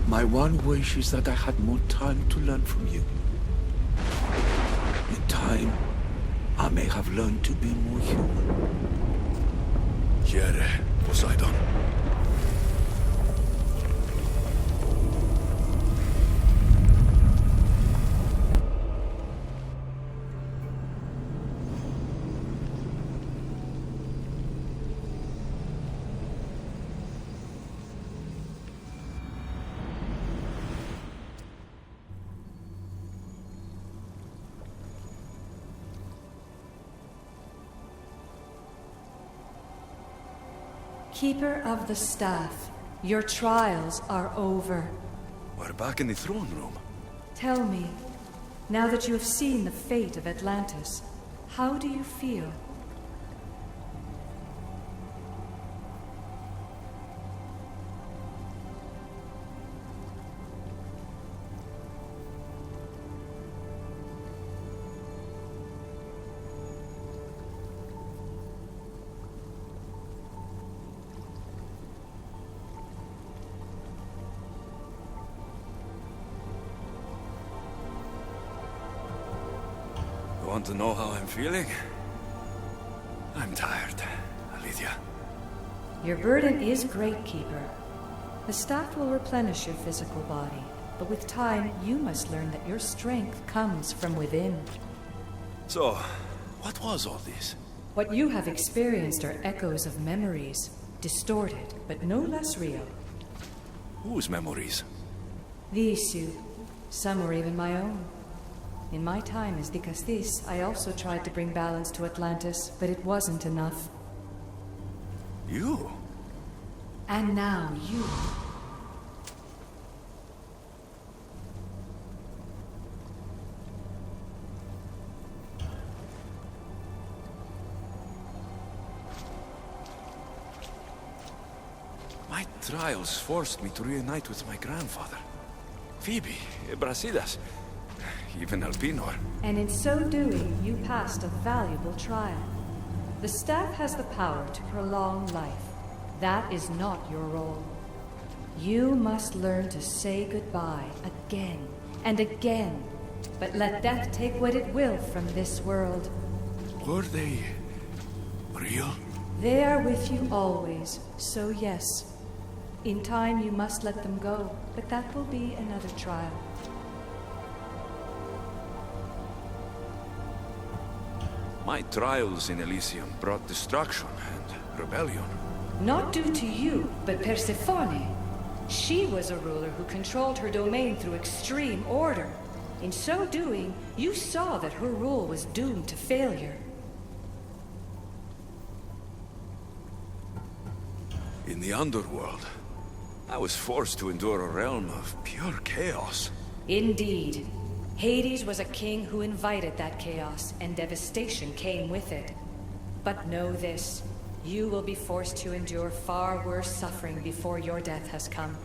My one wish is that I had more time to learn from you. In time, I may have learned to be more human. Here, Poseidon. Keeper of the Staff, your trials are over. We're back in the throne room. Tell me, now that you have seen the fate of Atlantis, how do you feel? Want to know how I'm feeling? I'm tired, Lydia. Your burden is great, Keeper. The staff will replenish your physical body, but with time, you must learn that your strength comes from within. So, what was all this? What you have experienced are echoes of memories, distorted, but no less real. Whose memories? These two. Some were even my own. In my time as Dikastis, I also tried to bring balance to Atlantis, but it wasn't enough. You? And now you. My trials forced me to reunite with my grandfather. Phoebe, Brasidas, even Alpinor. And in so doing, you passed a valuable trial. The staff has the power to prolong life. That is not your role. You must learn to say goodbye again and again, but let death take what it will from this world. Were they real? They are with you always, so yes. In time you must let them go, but that will be another trial. My trials in Elysium brought destruction and rebellion. Not due to you, but Persephone. She was a ruler who controlled her domain through extreme order. In so doing, you saw that her rule was doomed to failure. In the underworld, I was forced to endure a realm of pure chaos. Indeed. Hades was a king who invited that chaos, and devastation came with it. But know this, you will be forced to endure far worse suffering before your death has come.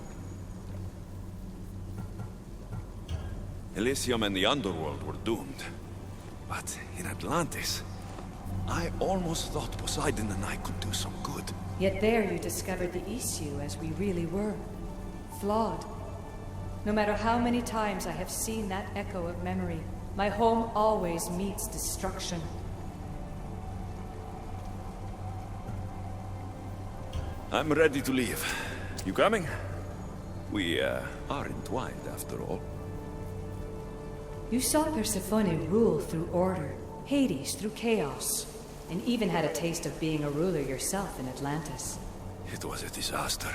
Elysium and the underworld were doomed. But in Atlantis, I almost thought Poseidon and I could do some good. Yet there you discovered the issue as we really were. Flawed. No matter how many times I have seen that echo of memory, my home always meets destruction. I'm ready to leave. You coming? We, are entwined after all. You saw Persephone rule through order, Hades through chaos, and even had a taste of being a ruler yourself in Atlantis. It was a disaster.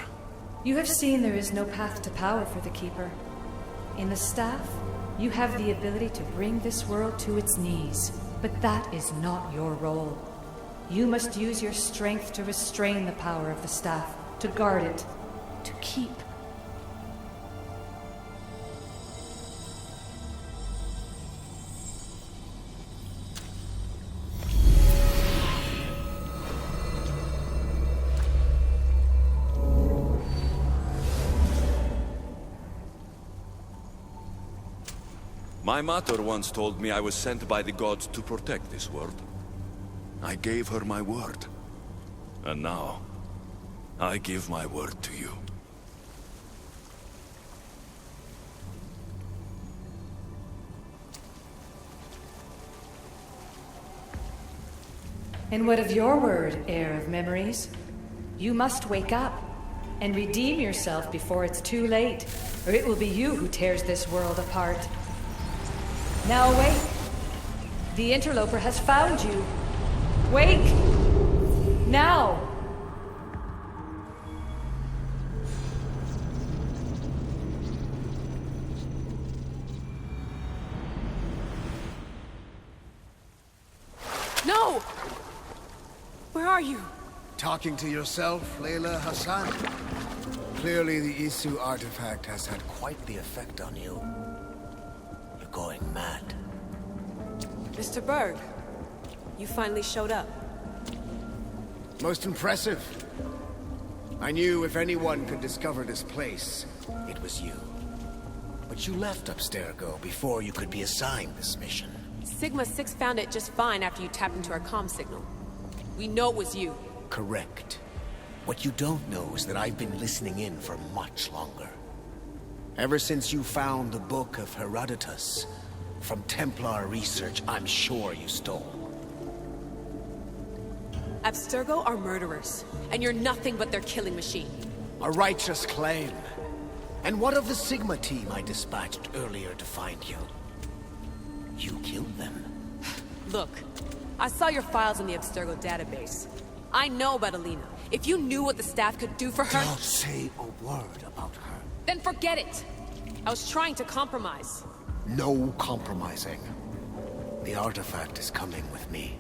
You have seen there is no path to power for the Keeper. In the staff, you have the ability to bring this world to its knees, but that is not your role. You must use your strength to restrain the power of the staff, to guard it, to keep. My mother once told me I was sent by the gods to protect this world. I gave her my word. And now, I give my word to you. And what of your word, heir of memories? You must wake up and redeem yourself before it's too late, or it will be you who tears this world apart. Now awake. The interloper has found you. Wake! Now! No! Where are you? Talking to yourself, Layla Hassan? Clearly the Isu artifact has had quite the effect on you. You're going mad. Mr. Berg, you finally showed up. Most impressive. I knew if anyone could discover this place, it was you. But you left Abstergo before you could be assigned this mission. Sigma 6 found it just fine after you tapped into our comm signal. We know it was you. Correct. What you don't know is that I've been listening in for much longer. Ever since you found the Book of Herodotus, from Templar research I'm sure you stole. Abstergo are murderers, and you're nothing but their killing machine. A righteous claim. And what of the Sigma team I dispatched earlier to find you? You killed them. Look, I saw your files in the Abstergo database. I know about Alina. If you knew what the staff could do for her... Don't say a word about her. Then forget it! I was trying to compromise. No compromising. The artifact is coming with me.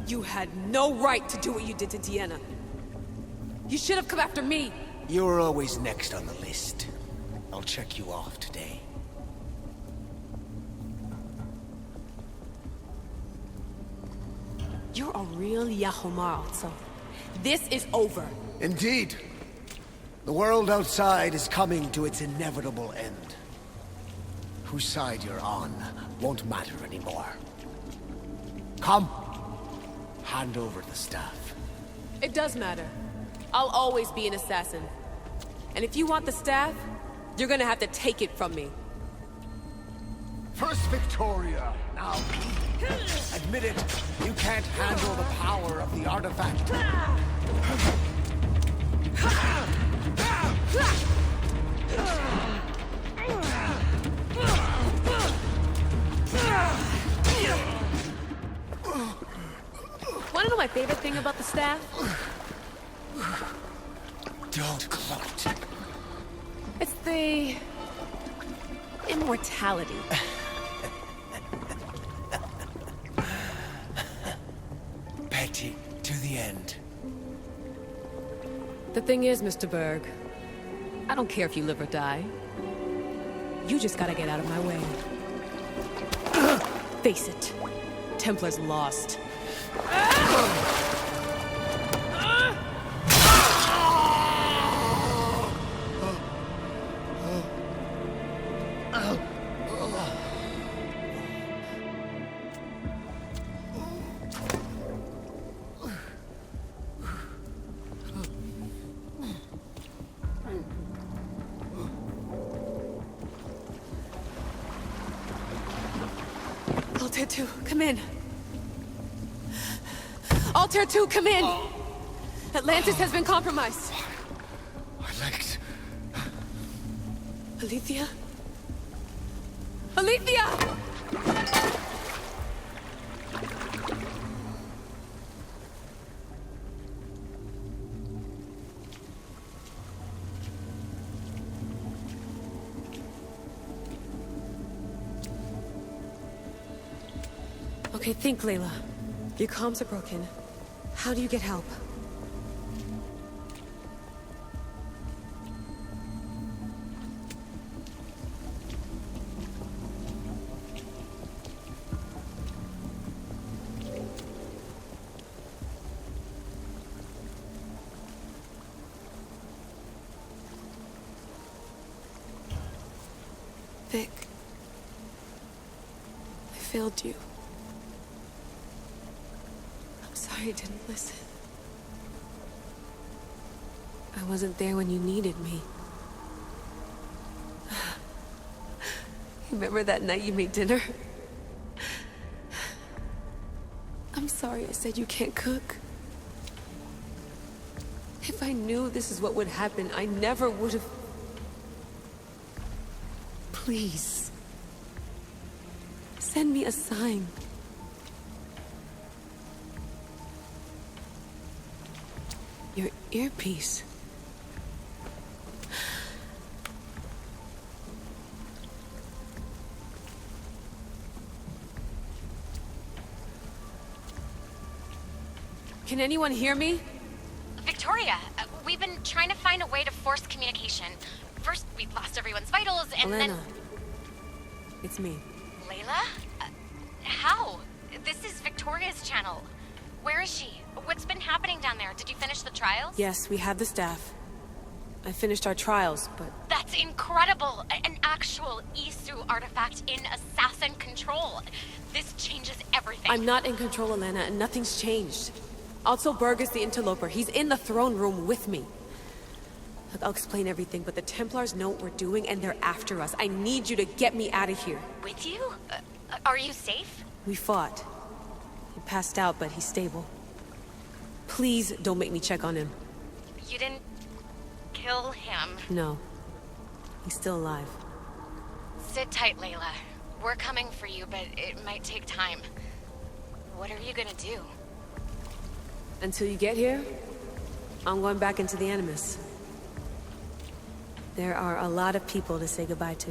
You had no right to do what you did to Deanna. You should have come after me! You're always next on the list. I'll check you off today. You're a real Yahomar, so this is over. Indeed. The world outside is coming to its inevitable end. Whose side you're on won't matter anymore. Come. Hand over the staff. It does matter. I'll always be an assassin. And if you want the staff, you're gonna have to take it from me. First Victoria, now admit it, you can't handle the power of the artifact. Wanna know my favorite thing about the staff? Don't gloat. It's the... immortality. Petty to the end. The thing is, Mr. Berg, I don't care if you live or die. You just gotta get out of my way. Face it, Templar's lost. Altair 2, come in. Altair 2, come in! Atlantis has been compromised. I liked... Alethea? Alethea! Okay, think, Layla. Your comms are broken. How do you get help? Vic, I failed you. I'm sorry I didn't listen. I wasn't there when you needed me. Remember that night you made dinner? I'm sorry I said you can't cook. If I knew this is what would happen, I never would have... Please. Send me a sign. Your earpiece. Can anyone hear me? Victoria, we've been trying to find a way to force communication. First, we lost everyone's vitals, and Elena. then... It's me. Layla? How? This is Victoria's channel. Where is she? What's been happening down there? Did you finish the trials? Yes, we have the staff. I finished our trials, but... That's incredible! An actual Isu artifact in assassin control. This changes everything. I'm not in control, Elena, and nothing's changed. Also, Berg is the interloper. He's in the throne room with me. Look, I'll explain everything, but the Templars know what we're doing, and they're after us. I need you to get me out of here. With you? Are you safe? We fought. He passed out, but he's stable. Please don't make me check on him. You didn't... kill him? No. He's still alive. Sit tight, Layla. We're coming for you, but it might take time. What are you gonna do? Until you get here, I'm going back into the Animus. There are a lot of people to say goodbye to.